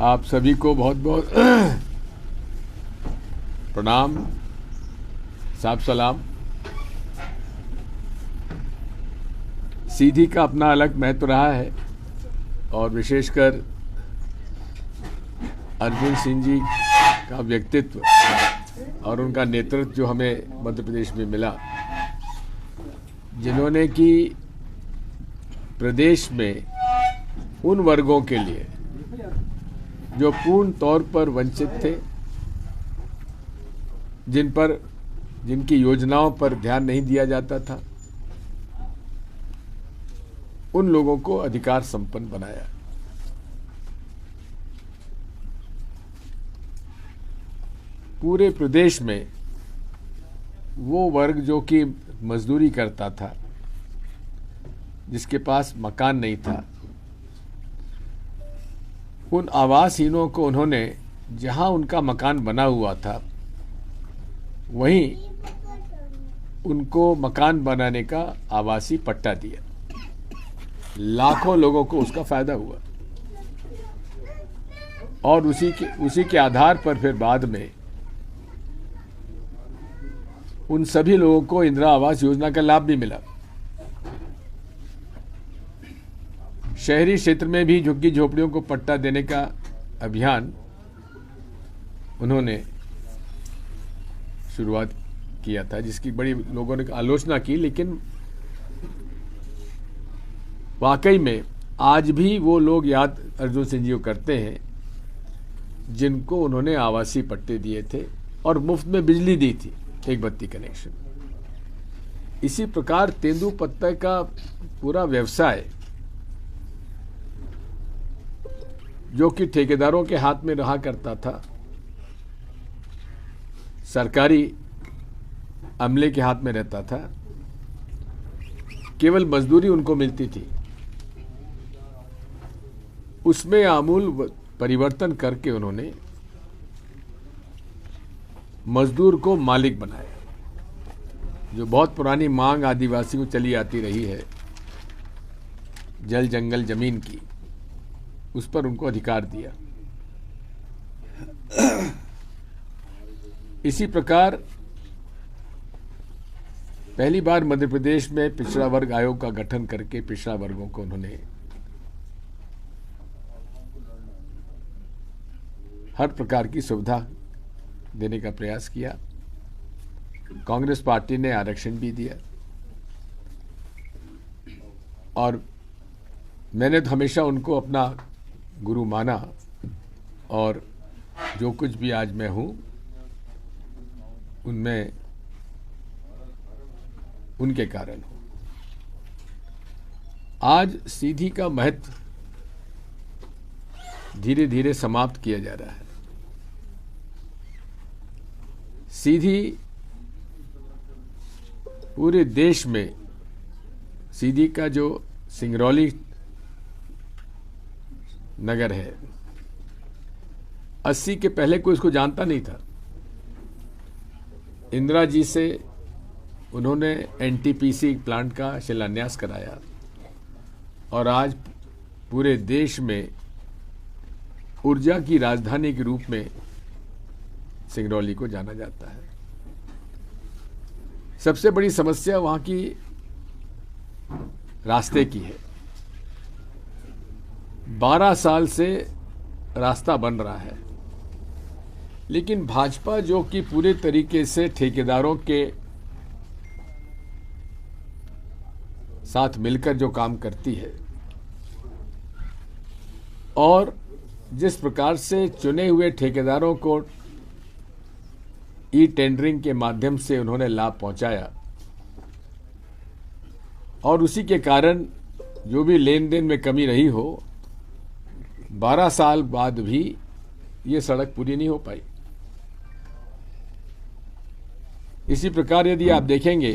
आप सभी को बहुत बहुत प्रणाम, साफ सलाम। सीधी का अपना अलग महत्व रहा है और विशेषकर अर्जुन सिंह जी का व्यक्तित्व और उनका नेतृत्व जो हमें मध्य प्रदेश में मिला, जिन्होंने कि प्रदेश में उन वर्गों के लिए जो पूर्ण तौर पर वंचित थे, जिनकी योजनाओं पर ध्यान नहीं दिया जाता था, उन लोगों को अधिकार संपन्न बनाया। पूरे प्रदेश में वो वर्ग जो कि मजदूरी करता था, जिसके पास मकान नहीं था, उन आवासहीनों को उन्होंने जहां उनका मकान बना हुआ था वहीं उनको मकान बनाने का आवासीय पट्टा दिया। लाखों लोगों को उसका फायदा हुआ और उसी के आधार पर फिर बाद में उन सभी लोगों को इंदिरा आवास योजना का लाभ भी मिला। शहरी क्षेत्र में भी झुग्गी झोपड़ियों को पट्टा देने का अभियान उन्होंने शुरुआत किया था, जिसकी बड़ी लोगों ने आलोचना की, लेकिन वाकई में आज भी वो लोग याद अर्जुन सिंह जी को करते हैं जिनको उन्होंने आवासीय पट्टे दिए थे और मुफ्त में बिजली दी थी, एक बत्ती कनेक्शन। इसी प्रकार तेंदुपत्ता का पूरा व्यवसाय जो कि ठेकेदारों के हाथ में रहा करता था, सरकारी अमले के हाथ में रहता था, केवल मजदूरी उनको मिलती थी, उसमें आमूल परिवर्तन करके उन्होंने मजदूर को मालिक बनाया। जो बहुत पुरानी मांग आदिवासियों को चली आती रही है, जल जंगल जमीन की, उस पर उनको अधिकार दिया। इसी प्रकार पहली बार मध्य प्रदेश में पिछड़ा वर्ग आयोग का गठन करके पिछड़ा वर्गों को उन्होंने हर प्रकार की सुविधा देने का प्रयास किया। कांग्रेस पार्टी ने आरक्षण भी दिया और मैंने तो हमेशा उनको अपना गुरु माना और जो कुछ भी आज मैं हूं उनमें उनके कारण हूं। आज सीधी का महत्व धीरे धीरे समाप्त किया जा रहा है। सीधी पूरे देश में, सीधी का जो सिंगरौली नगर है, 80 के पहले कोई इसको जानता नहीं था। इंदिरा जी से उन्होंने एनटीपीसी प्लांट का शिलान्यास कराया और आज पूरे देश में ऊर्जा की राजधानी के रूप में सिंगरौली को जाना जाता है। सबसे बड़ी समस्या वहां की रास्ते की है। 12 साल से रास्ता बन रहा है, लेकिन भाजपा जो कि पूरे तरीके से ठेकेदारों के साथ मिलकर जो काम करती है और जिस प्रकार से चुने हुए ठेकेदारों को ई टेंडरिंग के माध्यम से उन्होंने लाभ पहुंचाया और उसी के कारण जो भी लेन देन में कमी रही हो, 12 साल बाद भी ये सड़क पूरी नहीं हो पाई। इसी प्रकार यदि आप देखेंगे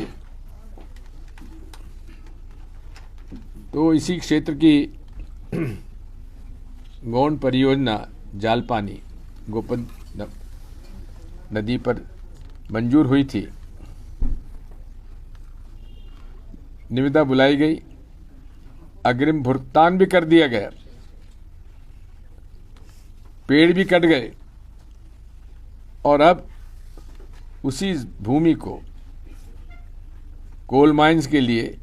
तो इसी क्षेत्र की गौण परियोजना जालपानी गोपन नदी पर मंजूर हुई थी। निविदा बुलाई गई, अग्रिम भुगतान भी कर दिया गया, पेड़ भी कट गए और अब उसी भूमि को कोल माइंस के लिए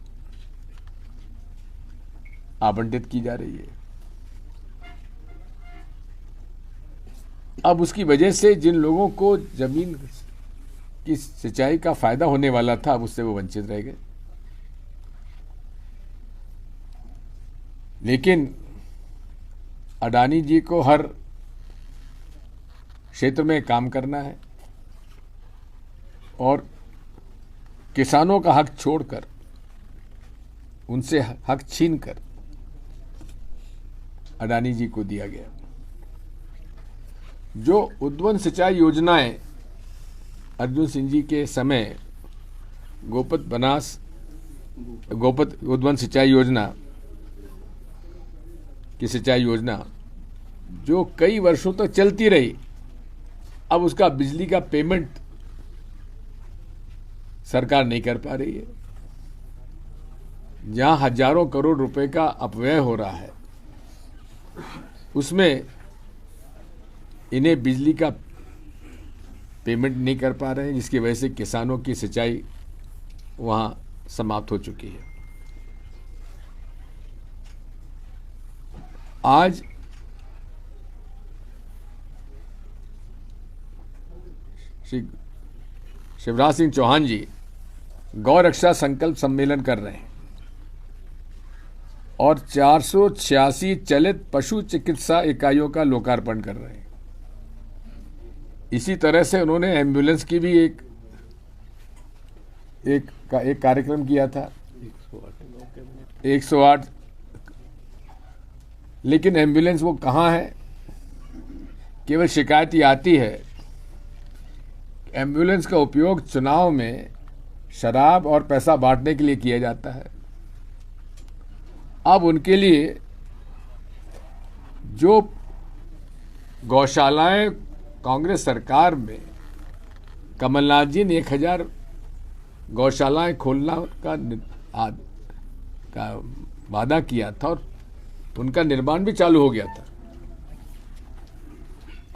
आवंटित की जा रही है। अब उसकी वजह से जिन लोगों को जमीन की सिंचाई का फायदा होने वाला था, अब उससे वो वंचित रह गए। लेकिन अडानी जी को हर क्षेत्र में काम करना है और किसानों का हक छोड़कर, उनसे हक छीनकर अडानी जी को दिया गया। जो उद्वन सिंचाई योजनाएं अर्जुन सिंह जी के समय गोपत उद्वन सिंचाई योजना की सिंचाई योजना जो कई वर्षों तक चलती रही, अब उसका बिजली का पेमेंट सरकार नहीं कर पा रही है। जहां हजारों करोड़ रुपए का अपव्यय हो रहा है, उसमें इन्हें बिजली का पेमेंट नहीं कर पा रहे हैं, जिसकी वजह से किसानों की सिंचाई वहां समाप्त हो चुकी है। आज श्री शिवराज सिंह चौहान जी गौ रक्षा संकल्प सम्मेलन कर रहे हैं और 486 चलित पशु चिकित्सा इकाइयों का लोकार्पण कर रहे हैं। इसी तरह से उन्होंने एम्बुलेंस की भी एक कार्यक्रम किया था 108। लेकिन एम्बुलेंस वो कहाँ है? केवल शिकायत ये आती है, एम्बुलेंस का उपयोग चुनाव में शराब और पैसा बांटने के लिए किया जाता है। अब उनके लिए जो गौशालाएं कांग्रेस सरकार में कमलनाथ जी ने 1000 गौशालाएं खोलना का वादा किया था और उनका निर्माण भी चालू हो गया था,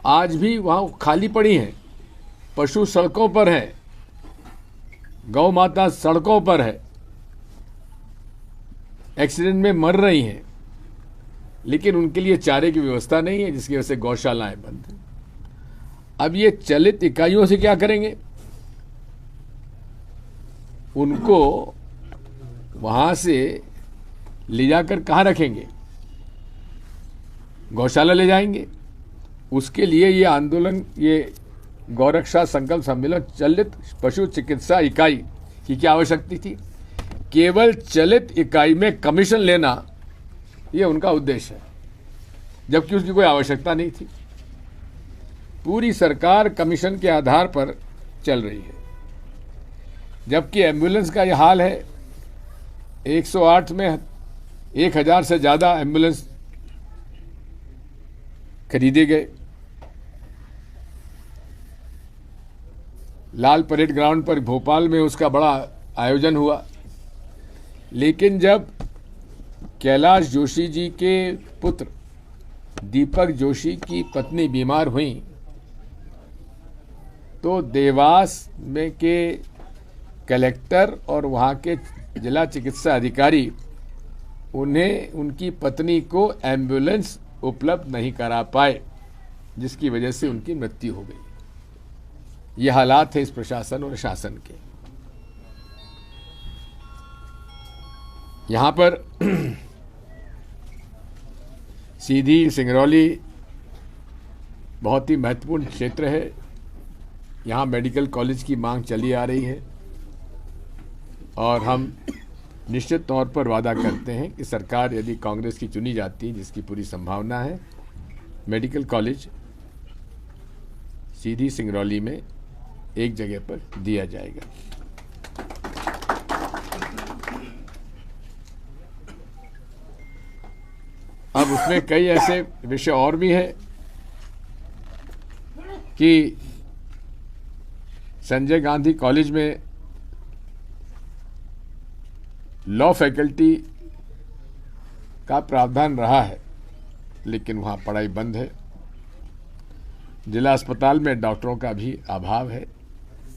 आज भी वहां खाली पड़ी हैं। पशु सड़कों पर है, गौ माता सड़कों पर है, एक्सीडेंट में मर रही हैं, लेकिन उनके लिए चारे की व्यवस्था नहीं है, जिसकी वजह से गौशालाएं बंद हैं। अब ये चलित इकाइयों से क्या करेंगे? उनको वहां से ले जाकर कहाँ रखेंगे? गौशाला ले जाएंगे। उसके लिए ये आंदोलन, ये गौरक्षा संकल्प सम्मेलन चलित पशु चिकित्सा इकाई की क्या आवश्यकता थी? केवल चलित इकाई में कमीशन लेना, ये उनका उद्देश्य है, जबकि उसकी कोई आवश्यकता नहीं थी। पूरी सरकार कमीशन के आधार पर चल रही है, जबकि एम्बुलेंस का यह हाल है। 108 में 1000 से ज्यादा एम्बुलेंस खरीदे गए। लाल परेड ग्राउंड पर भोपाल में उसका बड़ा आयोजन हुआ, लेकिन जब कैलाश जोशी जी के पुत्र दीपक जोशी की पत्नी बीमार हुई, तो देवास में के कलेक्टर और वहाँ के जिला चिकित्सा अधिकारी उन्हें, उनकी पत्नी को एम्बुलेंस उपलब्ध नहीं करा पाए, जिसकी वजह से उनकी मृत्यु हो गई। ये हालात है इस प्रशासन और शासन के। यहाँ पर सीधी सिंगरौली बहुत ही महत्वपूर्ण क्षेत्र है। यहाँ मेडिकल कॉलेज की मांग चली आ रही है और हम निश्चित तौर पर वादा करते हैं कि सरकार यदि कांग्रेस की चुनी जाती है, जिसकी पूरी संभावना है, मेडिकल कॉलेज सीधी सिंगरौली में एक जगह पर दिया जाएगा। अब उसमें कई ऐसे विषय और भी हैं कि संजय गांधी कॉलेज में लॉ फैकल्टी का प्रावधान रहा है, लेकिन वहाँ पढ़ाई बंद है। जिला अस्पताल में डॉक्टरों का भी अभाव है।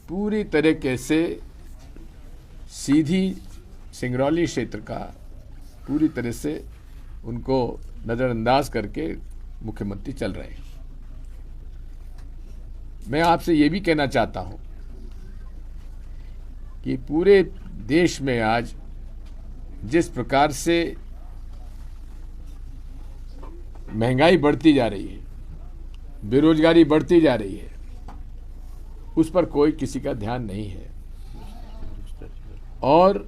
पूरी तरीके से सीधी सिंगरौली क्षेत्र का पूरी तरह से उनको नज़रअंदाज करके मुख्यमंत्री चल रहे हैं। मैं आपसे ये भी कहना चाहता हूं कि पूरे देश में आज जिस प्रकार से महंगाई बढ़ती जा रही है, बेरोजगारी बढ़ती जा रही है, उस पर कोई किसी का ध्यान नहीं है। और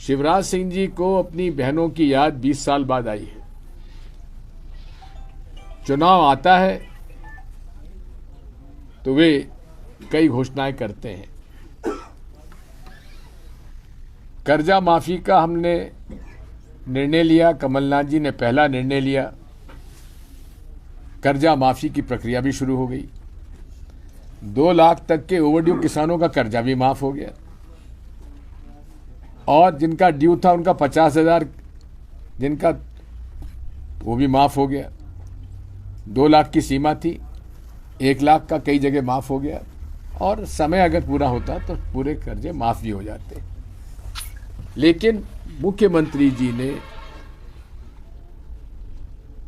शिवराज सिंह जी को अपनी बहनों की याद 20 साल बाद आई है। चुनाव आता है तो वे कई घोषणाएं करते हैं। कर्जा माफी का हमने निर्णय लिया, कमलनाथ जी ने पहला निर्णय लिया। कर्जा माफी की प्रक्रिया भी शुरू हो गई। 2 लाख तक के ओवरड्यू किसानों का कर्जा भी माफ हो गया और जिनका ड्यू था उनका 50,000 जिनका वो भी माफ हो गया। 2 लाख की सीमा थी, 1 लाख का कई जगह माफ हो गया और समय अगर पूरा होता तो पूरे कर्जे माफ भी हो जाते। लेकिन मुख्यमंत्री जी ने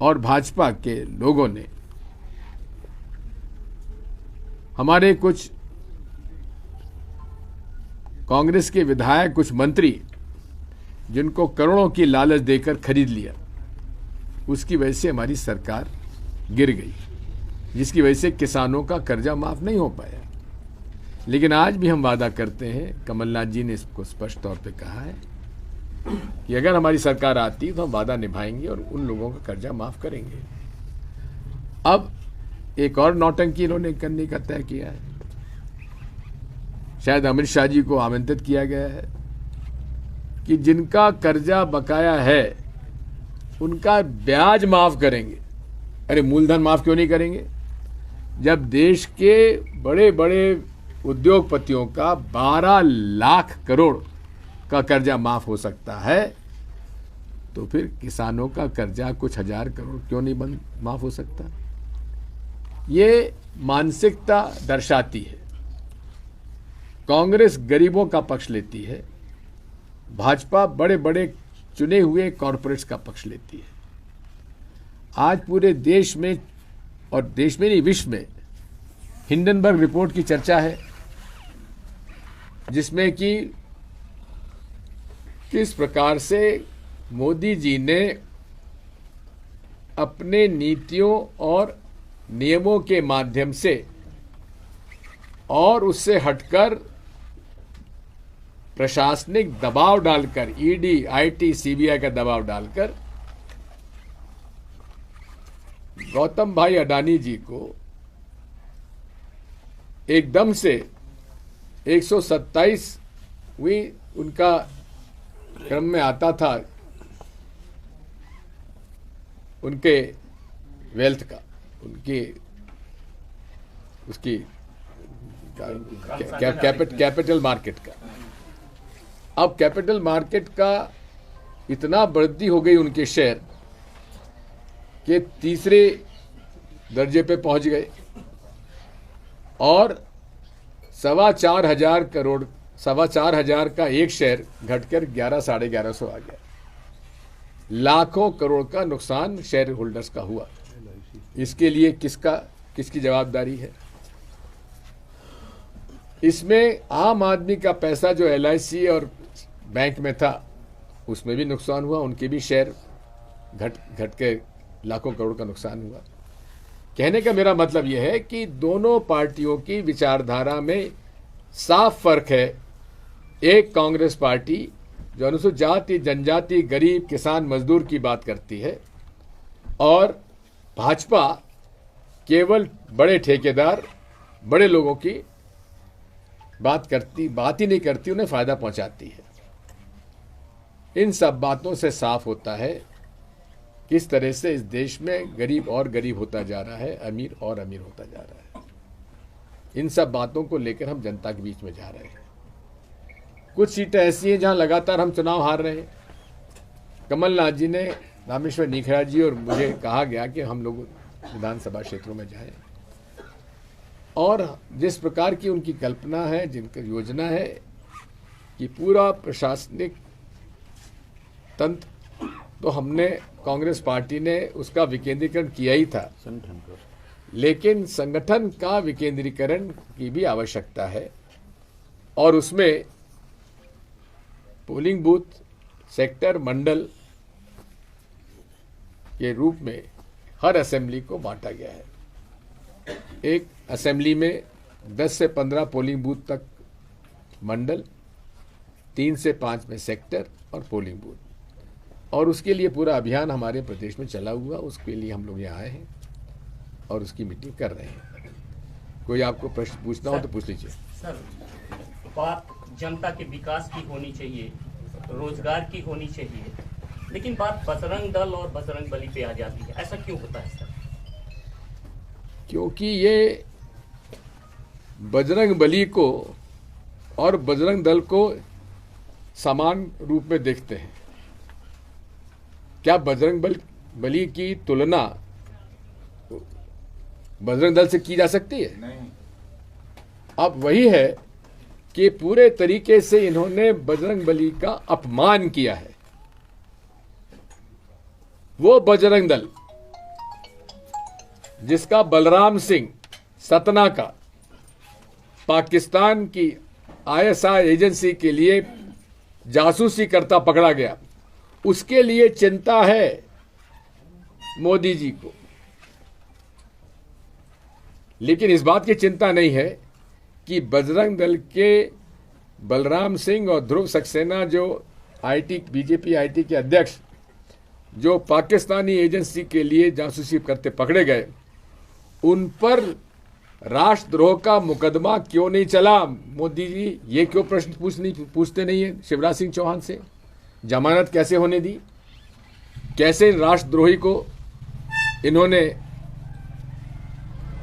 और भाजपा के लोगों ने, हमारे कुछ कांग्रेस के विधायक, कुछ मंत्री जिनको करोड़ों की लालच देकर खरीद लिया, उसकी वजह से हमारी सरकार गिर गई, जिसकी वजह से किसानों का कर्जा माफ नहीं हो पाया। लेकिन आज भी हम वादा करते हैं, कमलनाथ जी ने इसको स्पष्ट तौर पे कहा है कि अगर हमारी सरकार आती है तो हम वादा निभाएंगे और उन लोगों का कर्जा माफ करेंगे। अब एक और नौटंकी इन्होंने करने का तय किया है। शायद अमित शाह जी को आमंत्रित किया गया है कि जिनका कर्जा बकाया है उनका ब्याज माफ करेंगे। अरे मूलधन माफ क्यों नहीं करेंगे? जब देश के बड़े बड़े उद्योगपतियों का 12 लाख करोड़ का कर्जा माफ हो सकता है, तो फिर किसानों का कर्जा कुछ हजार करोड़ क्यों नहीं माफ हो सकता? ये मानसिकता दर्शाती है। कांग्रेस गरीबों का पक्ष लेती है, भाजपा बड़े बड़े चुने हुए कॉरपोरेट्स का पक्ष लेती है। आज पूरे देश में, और देश में नहीं विश्व में, हिंडनबर्ग रिपोर्ट की चर्चा है, जिसमें कि किस प्रकार से मोदी जी ने अपने नीतियों और नियमों के माध्यम से और उससे हटकर प्रशासनिक दबाव डालकर, ईडी, आईटी, सीबीआई का दबाव डालकर गौतम भाई अडानी जी को एकदम से 127वीं उनका क्रम में आता था उनके वेल्थ का, उनकी उसकी कैपिटल मार्केट का। अब कैपिटल मार्केट का इतना वृद्धि हो गई उनके शेयर के 3रे दर्जे पे पहुंच गए और 4,2500 करोड़, 4,2500 का एक शेयर घटकर 11, 1150 आ गया। लाखों करोड़ का नुकसान शेयर होल्डर्स का हुआ। इसके लिए किसकी जवाबदारी है? इसमें आम आदमी का पैसा जो LIC और बैंक में था, उसमें भी नुकसान हुआ। उनके भी शेयर घट के लाखों करोड़ का नुकसान हुआ। कहने का मेरा मतलब यह है कि दोनों पार्टियों की विचारधारा में साफ फर्क है। एक कांग्रेस पार्टी जो अनुसूचित जाति, जनजाति, गरीब, किसान, मजदूर की बात करती है, और भाजपा केवल बड़े ठेकेदार, बड़े लोगों की बात ही नहीं करती, उन्हें फायदा पहुंचाती है। इन सब बातों से साफ होता है किस तरह से इस देश में गरीब और गरीब होता जा रहा है, अमीर और अमीर होता जा रहा है। इन सब बातों को लेकर हम जनता के बीच में जा रहे हैं। कुछ सीटें ऐसी हैं जहां लगातार हम चुनाव हार रहे हैं। कमलनाथ जी ने, रामेश्वर नीखरा जी और मुझे कहा गया कि हम लोग विधानसभा क्षेत्रों में जाएं। और जिस प्रकार की उनकी कल्पना है, जिनकी योजना है कि पूरा प्रशासनिक तंत्र, तो हमने कांग्रेस पार्टी ने उसका विकेंद्रीकरण किया ही था, लेकिन संगठन का विकेंद्रीकरण की भी आवश्यकता है और उसमें पोलिंग बूथ, सेक्टर, मंडल के रूप में हर असेंबली को बांटा गया है। एक असेंबली में 10 से 15 पोलिंग बूथ तक मंडल, 3 से 5 में सेक्टर और पोलिंग बूथ, और उसके लिए पूरा अभियान हमारे प्रदेश में चला हुआ। उसके लिए हम लोग यहाँ आए हैं और उसकी मीटिंग कर रहे हैं। कोई आपको प्रश्न पूछना हो तो पूछ लीजिए। सर, बात जनता के विकास की होनी चाहिए, रोजगार की होनी चाहिए, लेकिन बात बजरंग दल और बजरंग बली पे आ जाती है। ऐसा क्यों होता है सर? क्योंकि ये बजरंग बली को और बजरंग दल को समान रूप में देखते हैं। क्या बजरंग बली की तुलना बजरंग दल से की जा सकती है? नहीं। अब वही है कि पूरे तरीके से इन्होंने बजरंग बली का अपमान किया है। वो बजरंग दल जिसका बलराम सिंह सतना का पाकिस्तान की ISI एजेंसी के लिए जासूसी करता पकड़ा गया, उसके लिए चिंता है मोदी जी को, लेकिन इस बात की चिंता नहीं है कि बजरंग दल के बलराम सिंह और ध्रुव सक्सेना जो बीजेपी IT के अध्यक्ष जो पाकिस्तानी एजेंसी के लिए जासूसी करते पकड़े गए, उन पर राष्ट्रद्रोह का मुकदमा क्यों नहीं चला? मोदी जी ये क्यों प्रश्न पूछते नहीं है शिवराज सिंह चौहान से? जमानत कैसे होने दी? कैसे राष्ट्रद्रोही को इन्होंने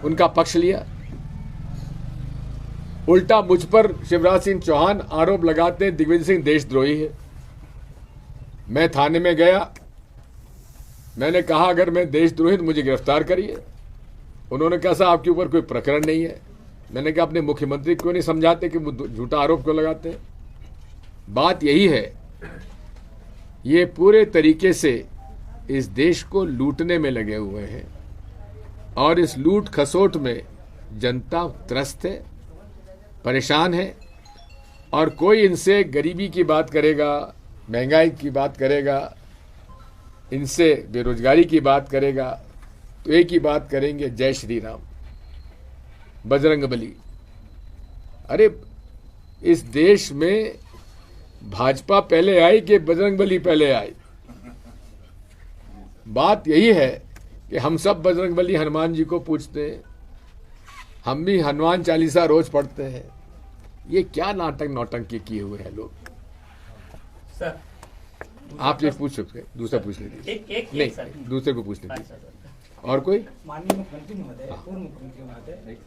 उनका पक्ष लिया? उल्टा मुझ पर शिवराज सिंह चौहान आरोप लगाते हैं दिग्विजय सिंह देशद्रोही है। मैं थाने में गया, मैंने कहा अगर मैं देशद्रोही तो मुझे गिरफ्तार करिए। उन्होंने कहा साहब आपके ऊपर कोई प्रकरण नहीं है। मैंने कहा अपने मुख्यमंत्री क्यों नहीं समझाते कि वो झूठा आरोप क्यों लगाते हैं? बात यही है, ये पूरे तरीके से इस देश को लूटने में लगे हुए हैं और इस लूट खसोट में जनता त्रस्त है, परेशान है, और कोई इनसे गरीबी की बात करेगा, महंगाई की बात करेगा, इनसे बेरोजगारी की बात करेगा तो एक ही बात करेंगे, जय श्री राम, बजरंग बली। अरे इस देश में भाजपा पहले आई कि बजरंग बली पहले आई? बात यही है कि हम सब बजरंग बली हनुमान जी को पूछते हैं, हम भी हनुमान चालीसा रोज पढ़ते हैं। ये क्या नाटक नौटंकी किए हुए हैं लोग? सर, आप ये पूछ सकते हैं, दूसरा पूछ लीजिए। नहीं, सर। दूसरे को पूछ लीजिए। और कोई? माननीय मुख्यमंत्री महोदय, पूर्व मुख्यमंत्री महोदय,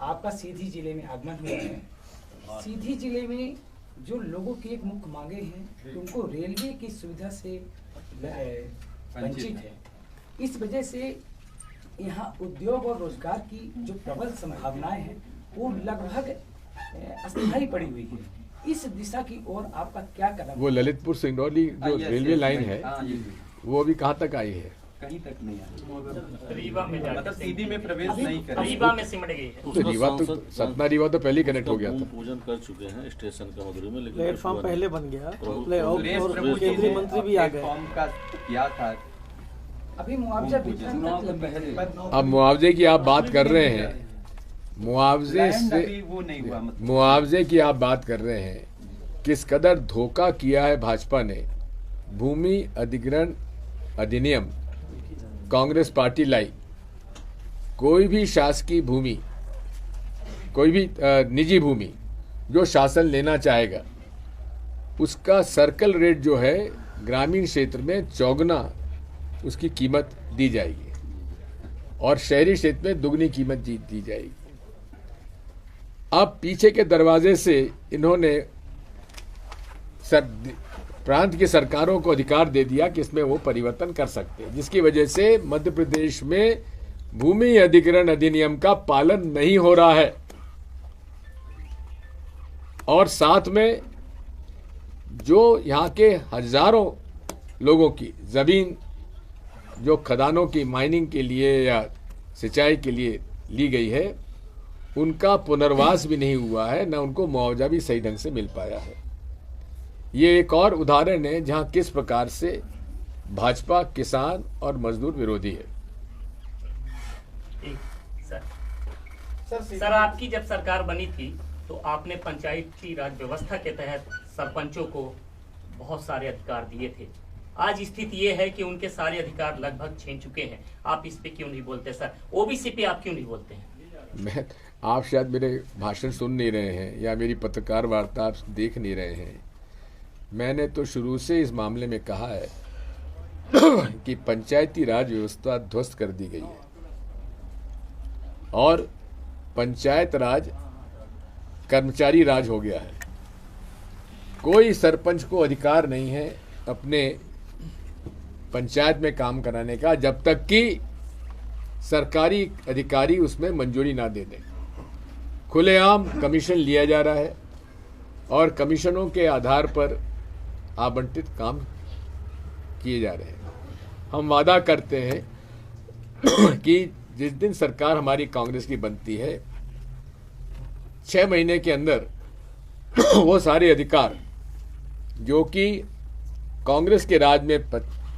आपका सीधी जिले में आगमन हुआ है। सीधी जिले में जो लोगों की एक मुख्य मांगे हैं कि उनको रेलवे की सुविधा से वंचित है, इस वजह से यहाँ उद्योग और रोजगार की जो प्रबल संभावनाएं हैं वो लगभग अस्थायी पड़ी हुई है। इस दिशा की ओर आपका क्या कदम? वो ललितपुर सिंगरौली जो रेलवे लाइन है वो अभी कहाँ तक आई है? कहीं तक नहीं आई। रीवा में मतलब सीधी में प्रवेश नहीं कर रही। रीवा में सिमट गई है। तो रीवा तो सतना रीवा तो पहले ही कनेक्ट हो गया था। पूजन कर चुके हैं स्टेशन का मधुरी में, लेकिन प्लेटफॉर्म पहले बन गया और केंद्रीय मंत्री भी आ गए। प्लेटफॉर्म का क्या था? अभी मुआवजा वितरण अब मुआवजे की आप बात कर रहे हैं, मुआवजे से अभी वो नहीं हुआ। मतलब मुआवजे की आप बात कर रहे हैं, किस कदर धोखा किया है भाजपा ने। भूमि अधिग्रहण अधिनियम कांग्रेस पार्टी लाई, कोई भी शासकीय भूमि, कोई भी निजी भूमि जो शासन लेना चाहेगा उसका सर्कल रेट जो है ग्रामीण क्षेत्र में 4 उसकी कीमत दी जाएगी और शहरी क्षेत्र में 2 कीमत दी जाएगी। अब पीछे के दरवाजे से इन्होंने प्रांत की सरकारों को अधिकार दे दिया कि इसमें वो परिवर्तन कर सकते हैं, जिसकी वजह से मध्य प्रदेश में भूमि अधिग्रहण अधिनियम का पालन नहीं हो रहा है और साथ में जो यहाँ के हजारों लोगों की जमीन जो खदानों की माइनिंग के लिए या सिंचाई के लिए ली गई है, उनका पुनर्वास भी नहीं हुआ है, न उनको मुआवजा भी सही ढंग से मिल पाया है। ये एक और उदाहरण है जहां किस प्रकार से भाजपा किसान और मजदूर विरोधी है। सर आपकी जब सरकार बनी थी तो आपने पंचायती राज व्यवस्था के तहत सरपंचों को बहुत सारे अधिकार दिए थे। आज स्थिति ये है कि उनके सारे अधिकार लगभग छीन चुके हैं। आप इस पे क्यों नहीं बोलते सर? ओबीसी पे आप क्यों नहीं बोलते हैं? आप शायद मेरे भाषण सुन नहीं रहे हैं या मेरी पत्रकार वार्ता आप देख नहीं रहे हैं। मैंने तो शुरू से इस मामले में कहा है कि पंचायती राज व्यवस्था ध्वस्त कर दी गई है और पंचायत राज कर्मचारी राज हो गया है। कोई सरपंच को अधिकार नहीं है अपने पंचायत में काम कराने का जब तक कि सरकारी अधिकारी उसमें मंजूरी ना दे दें। खुलेआम कमीशन लिया जा रहा है और कमीशनों के आधार पर आवंटित काम किए जा रहे हैं। हम वादा करते हैं कि जिस दिन सरकार हमारी कांग्रेस की बनती है 6 महीने के अंदर वो सारे अधिकार जो कि कांग्रेस के राज में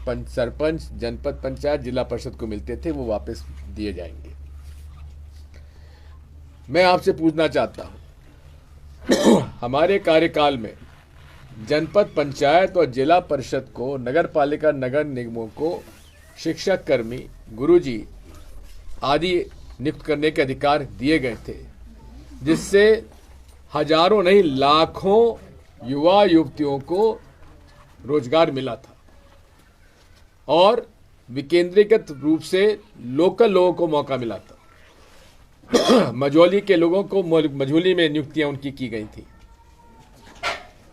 सरपंच, जनपद पंचायत, जिला परिषद को मिलते थे वो वापस दिए जाएंगे। मैं आपसे पूछना चाहता हूं हमारे कार्यकाल में जनपद पंचायत और जिला परिषद को, नगर पालिका, नगर निगमों को शिक्षक कर्मी, गुरुजी आदि नियुक्त करने के अधिकार दिए गए थे, जिससे हजारों नहीं लाखों युवा युवतियों को रोजगार मिला था और विकेंद्रीकृत रूप से लोकल लोगों को मौका मिला था। मझौली के लोगों को मझौली में नियुक्तियां उनकी की गई थी।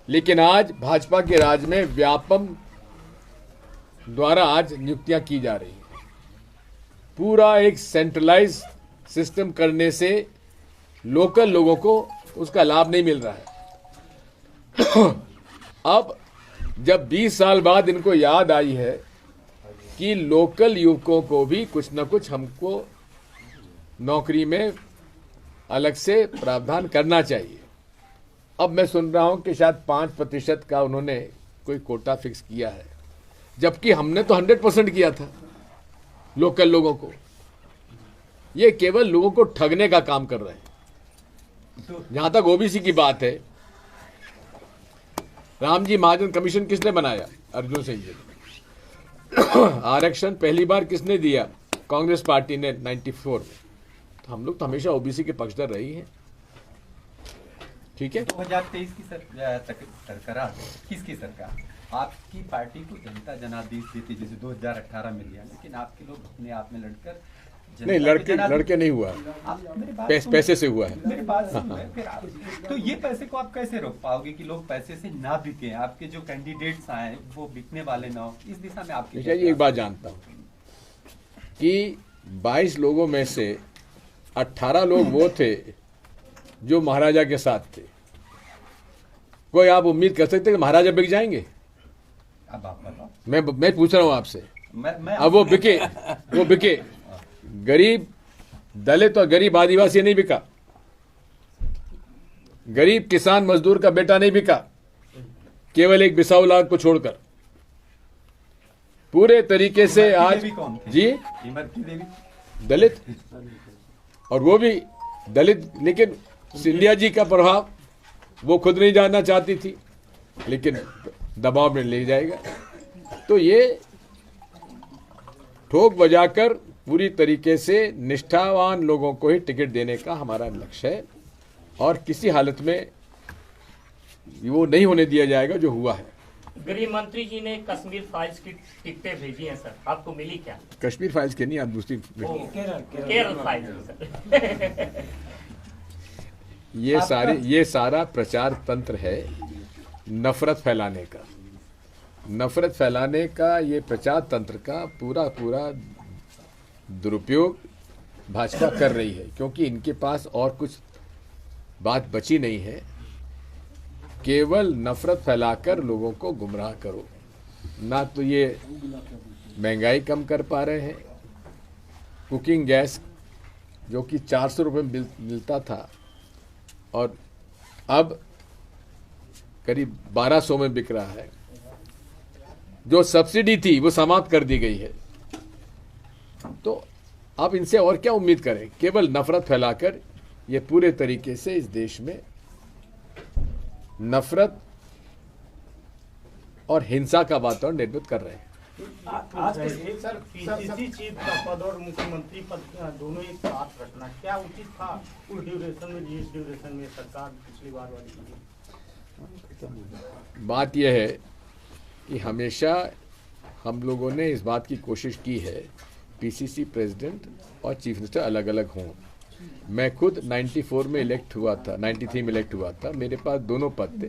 लेकिन आज भाजपा के राज में व्यापम द्वारा आज नियुक्तियां की जा रही हैं। पूरा एक सेंट्रलाइज सिस्टम करने से लोकल लोगों को उसका लाभ नहीं मिल रहा है। अब जब 20 साल बाद इनको याद आई है कि लोकल युवकों को भी कुछ न कुछ हमको नौकरी में अलग से प्रावधान करना चाहिए। अब मैं सुन रहा हूं कि शायद 5% का उन्होंने कोई कोटा फिक्स किया है, जबकि हमने तो 100% किया था लोकल लोगों को। ये केवल लोगों को ठगने का काम कर रहे हैं। जहां तक ओबीसी की बात है, रामजी महाजन कमीशन किसने बनाया? अर्जुन सिंह जी। आरक्षण पहली बार किसने दिया? कांग्रेस पार्टी ने 94 में। तो हम लोग तो हमेशा ओबीसी के पक्षधर रही हैं। ठीक है। 2023 की सरकार किसकी सरकार? आपकी पार्टी को जनता जनादेश देती, जैसे 2018 में दिया, लेकिन आपके लोग अपने आप में लड़कर नहीं, लड़के नहीं हुआ है, पैसे से हुआ है। मेरी बात सुनिए, फिर आप तो ये पैसे को आप कैसे रोक पाओगे कि लोग पैसे से ना बिके? आपके जो कैंडिडेट्स आए वो बिकने वाले ना हो, इस दिशा में आपकी जी एक बात जानता हूँ कि 22 लोगों में से 18 लोग वो थे जो महाराजा के साथ थे। कोई आप उम्मीद कर सकते कि महाराजा बिक जाएंगे? अब आप बताओ। मैं पूछ रहा हूँ आपसे। मैं अब वो बिके गरीब दलित और गरीब आदिवासी नहीं बिका, गरीब किसान मजदूर का बेटा नहीं बिका, केवल एक बिसाऊ लाल को छोड़कर पूरे तरीके से आज जी इमरती देवी दलित, और वो भी दलित, लेकिन सिंधिया जी का प्रभाव वो खुद नहीं जानना चाहती थी, लेकिन दबाव में ले जाएगा। तो ये ठोक बजाकर पूरी तरीके से निष्ठावान लोगों को ही टिकट देने का हमारा लक्ष्य है और किसी हालत में वो नहीं होने दिया जाएगा जो हुआ है। गृह मंत्री जी ने कश्मीर फाइल्स की टिकटें भेजी हैं सर, आपको मिली क्या? कश्मीर फाइल्स के नहीं, आप दूसरी केरल फाइल्स सर। ये सारा प्रचार तंत्र है नफरत फैलाने का। नफरत फैलाने का ये प्रचार तंत्र का पूरा दुरुपयोग भाजपा कर रही है, क्योंकि इनके पास और कुछ बात बची नहीं है। केवल नफरत फैलाकर लोगों को गुमराह करो। ना तो ये महंगाई कम कर पा रहे हैं, कुकिंग गैस जो कि 400 रुपये में मिलता था और अब करीब 1200 में बिक रहा है। जो सब्सिडी थी वो समाप्त कर दी गई है। तो आप इनसे और क्या उम्मीद करें? केवल नफरत फैलाकर ये पूरे तरीके से इस देश में नफरत और हिंसा का वातावरण निर्मित कर रहे हैं। आज के सर पीसीसी चीफ का पद और मुख्यमंत्री पद दोनों एक साथ रखना क्या उचित था उस ड्यूरेशन में, जिस ड्यूरेशन में सरकार पिछली बार वाली? बात यह है कि हमेशा हम लोगों ने इस बात की कोशिश की है पीसीसी प्रेसिडेंट और चीफ मिनिस्टर अलग अलग हों। मैं खुद 94 में इलेक्ट हुआ था, 93 में इलेक्ट हुआ था, मेरे पास दोनों पद थे।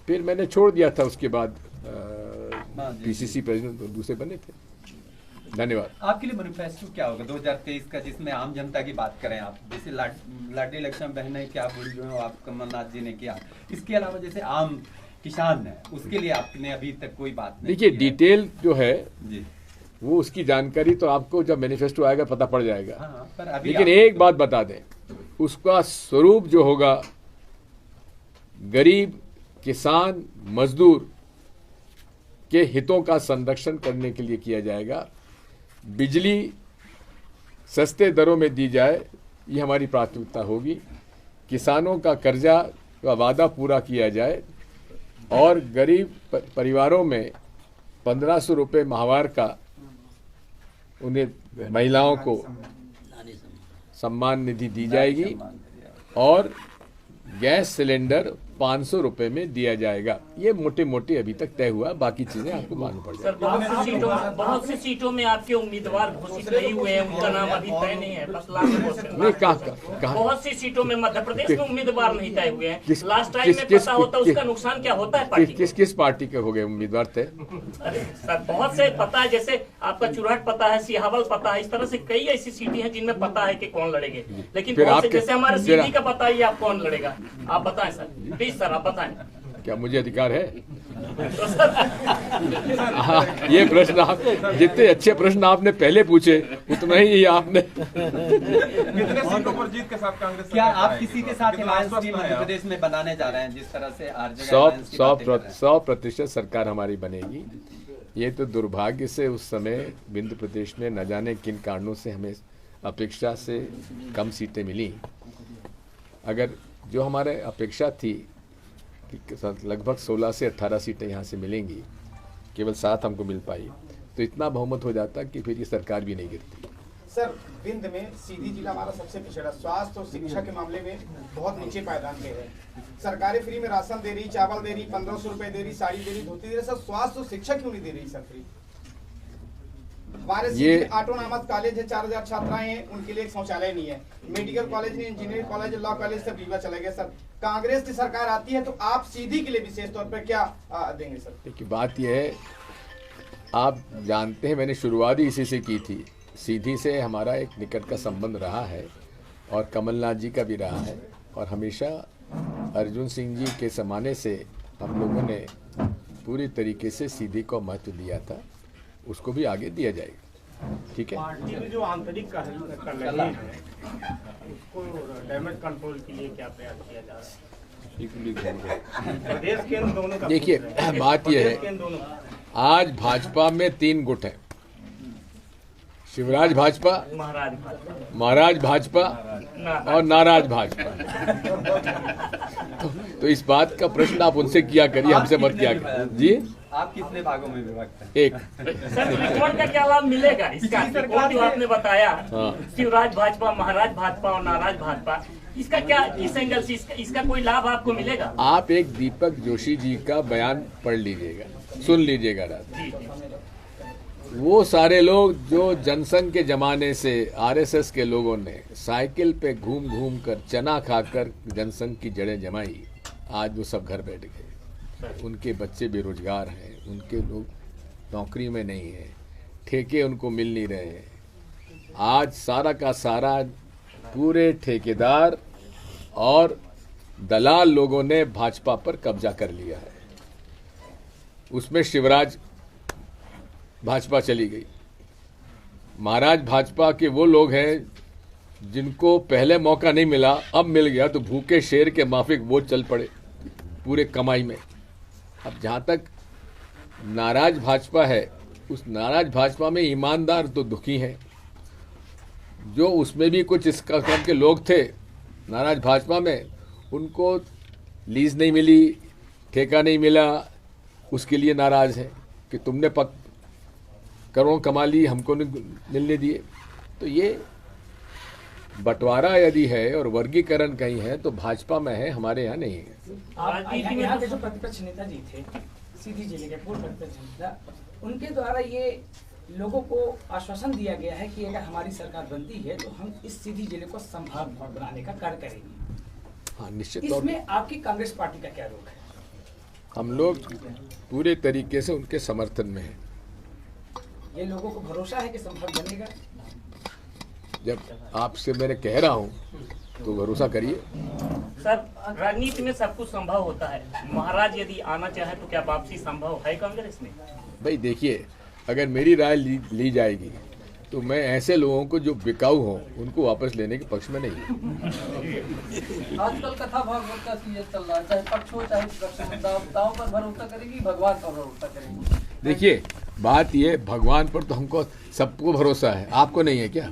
फिर मैंने छोड़ दिया था, उसके बाद पीसीसी प्रेसिडेंट दूसरे बने थे। धन्यवाद। आपके लिए मैनिफेस्टो क्या होगा 2023 का, जिसमें आम जनता की बात करें आप? जैसे लाडली लक्ष्मण बहन क्या बोल जो है आप कमलनाथ जी ने किया, इसके अलावा जैसे आम किसान है उसके लिए आपने अभी तक कोई बात नहीं? देखिए, डिटेल जो है जी वो उसकी जानकारी तो आपको जब मैनिफेस्टो आएगा पता पड़ जाएगा। हाँ, पर अभी लेकिन एक बात बता दें, उसका स्वरूप जो होगा गरीब, किसान, मजदूर के हितों का संरक्षण करने के लिए किया जाएगा। बिजली सस्ते दरों में दी जाए, ये हमारी प्राथमिकता होगी। किसानों का कर्जा का वादा पूरा किया जाए और गरीब परिवारों में 1500 रुपये माहवार का उन्हें महिलाओं को सम्मान निधि दी जाएगी और गैस सिलेंडर 500 रुपए में दिया जाएगा। ये मोटे मोटे अभी तक तय हुआ, बाकी चीजें आपको मालूम पड़ सर, जाएगी। बहुत सी सीटों में आपके उम्मीदवार घोषित नहीं हुए हैं, उनका नाम अभी तय नहीं है। बस नहीं, कहाँ बहुत सी सीटों में मध्य प्रदेश में उम्मीदवार नहीं तय हुए हैं। किस- लास्ट टाइम में किस- पता होता किस- उसका नुकसान क्या होता है पार्टी को? किस पार्टी के हो गए उम्मीदवार तय? अरे सर, बहुत से पता है, जैसे आपका चुरहट पता है, सिहावल पता है, इस तरह से कई ऐसी सीटें हैं जिनमें पता है कि कौन लड़ेंगे। लेकिन फिर बहुत से आपके- जैसे हमारे फिर- सीधी का पता है आप कौन लड़ेगा, आप बताएं सर, प्लीज सर आप बताएं। क्या मुझे अधिकार है? तो सर, हाँ, ये प्रश्न आप जितने अच्छे प्रश्न आपने पहले पूछे उतना ही आपने कितने सीटों पर जीत के साथ कांग्रेस क्या सरकार आप बनाएगी? किसी के साथ कितना alliance आश्वस्त भी है मध्य आप? प्रदेश में बनाने जा रहे हैं, जिस तरह से हर जगह alliance की बातें कर रहे हैं? 100% सरकार हमारी बनेगी। ये तो दुर्भाग्य से उस समय विंध्य प्रदेश में न जाने किन कारणों से हमें अपेक्षा से कम सीटें मिली। अगर जो हमारे अपेक्षा थी कि लगभग 16 से 18 सीटें यहाँ से मिलेंगी, केवल 7 हमको मिल पाई, तो इतना बहुमत हो जाता कि फिर ये सरकार भी नहीं गिरती। सर, विंध्य में सीधी जिला हमारा सबसे पिछड़ा, स्वास्थ्य और शिक्षा के मामले में बहुत नीचे पायदान पे है। सरकारें फ्री में राशन दे रही, चावल दे रही, 1500 रुपए दे रही, साड़ी दे रही, धोती दे रही, सर स्वास्थ्य और शिक्षा क्यों नहीं दे रही सर फ्री? हमारे ये ऑटोनॉमस कॉलेज है, 4000 छात्राएं हैं, उनके लिए एक शौचालय नहीं है। मेडिकल कॉलेज नहीं, इंजीनियरिंग कॉलेज, लॉ कॉलेज सब रीवा चले गए। सर, कांग्रेस की सरकार आती है तो आप सीधी के लिए विशेष तौर पर क्या देंगे सर? देखिए, बात यह है, आप जानते हैं मैंने शुरुआत ही इसी से की थी। सीधी से हमारा एक निकट का संबंध रहा है और कमलनाथ जी का भी रहा है, और हमेशा अर्जुन सिंह जी के ज़माने से हम लोगों ने पूरी तरीके से सीधी को महत्व दिया था, उसको भी आगे दिया जाएगा। ठीक है। पार्टी में जो आंतरिक कलह है उसको डैमेज कंट्रोल के लिए क्या प्रयास किया जा रहा है? प्रदेश के इन दोनों का देखिए, पूछ रहे हैं। बात यह प्रदेश के है, इन दोनों आज भाजपा में 3 गुट हैं। शिवराज भाजपा, महाराज भाजपा, महाराज भाजपा और नाराज भाजपा। तो इस बात का प्रश्न आप उनसे किया करिए, हमसे मत किया करिए। जी, आप कितने भागों में विभक्त हैं? एक। सर, त्रिकोण का क्या लाभ मिलेगा इसका? त्रिकोण जो आपने बताया, हाँ। शिवराज भाजपा, महाराज भाजपा और नाराज भाजपा, इसका क्या, इस एंगल से इसका कोई लाभ आपको मिलेगा? आप एक दीपक जोशी जी का बयान पढ़ लीजिएगा, सुन लीजिएगा रात। जी जी। वो सारे लोग जो जनसंघ के जमाने से आरएसएस के लोगों ने साइकिल पे घूम घूम कर चना खाकर जनसंघ की जड़ें जमाई, आज वो सब घर बैठ गए। उनके बच्चे बेरोजगार हैं, उनके लोग नौकरी में नहीं हैं, ठेके उनको मिल नहीं रहे हैं। आज सारा का सारा पूरे ठेकेदार और दलाल लोगों ने भाजपा पर कब्जा कर लिया है। उसमें शिवराज भाजपा चली गई। महाराज भाजपा के वो लोग हैं जिनको पहले मौका नहीं मिला, अब मिल गया तो भूखे शेर के माफिक वो चल पड़े पूरे कमाई में। अब जहां तक नाराज भाजपा है, उस नाराज भाजपा में ईमानदार तो दुखी हैं, जो उसमें भी कुछ इस कम के लोग थे नाराज भाजपा में, उनको लीज नहीं मिली, ठेका नहीं मिला, उसके लिए नाराज है कि तुमने करोड़ कमा ली, हमको नहीं मिलने दिए। तो ये बंटवारा यदि है और वर्गीकरण कहीं है तो भाजपा में है, हमारे यहाँ नहीं है। आप यहाँ के जो प्रतिपक्ष नेता जी थे, सीधी जिले के पूर्व प्रतिपक्ष नेता, उनके द्वारा ये लोगों को आश्वासन दिया गया है कि अगर हमारी सरकार बनती है तो हम इस सीधी जिले को संभाग बनाने का कार्य करेंगे। हाँ, निश्चित तौर इसमें आपकी कांग्रेस पार्टी का क्या रोल है? हम लोग पूरे तरीके से उनके समर्थन में हैं। ये लोगों को भरोसा है कि संभाग बनेगा? जब आपसे मैंने कह रहा हूँ तो भरोसा करिए। सर, राजनीति में सब कुछ संभव होता है। महाराज यदि आना चाहे तो क्या वापसी संभव है कांग्रेस में? भाई देखिए, अगर मेरी राय ली जाएगी तो मैं ऐसे लोगों को जो बिकाऊ हों उनको वापस लेने के पक्ष में नहीं हूँ। आजकल कथा भागवत का सीजन चल रहा है, चाहे पक्ष हो चाहे विपक्ष हो, दाव पर भरोसा करेगी, भगवान पर भरोसा करेगी। देखिए, बात ये, भगवान पर तो हमको सबको भरोसा है, आपको नहीं है क्या?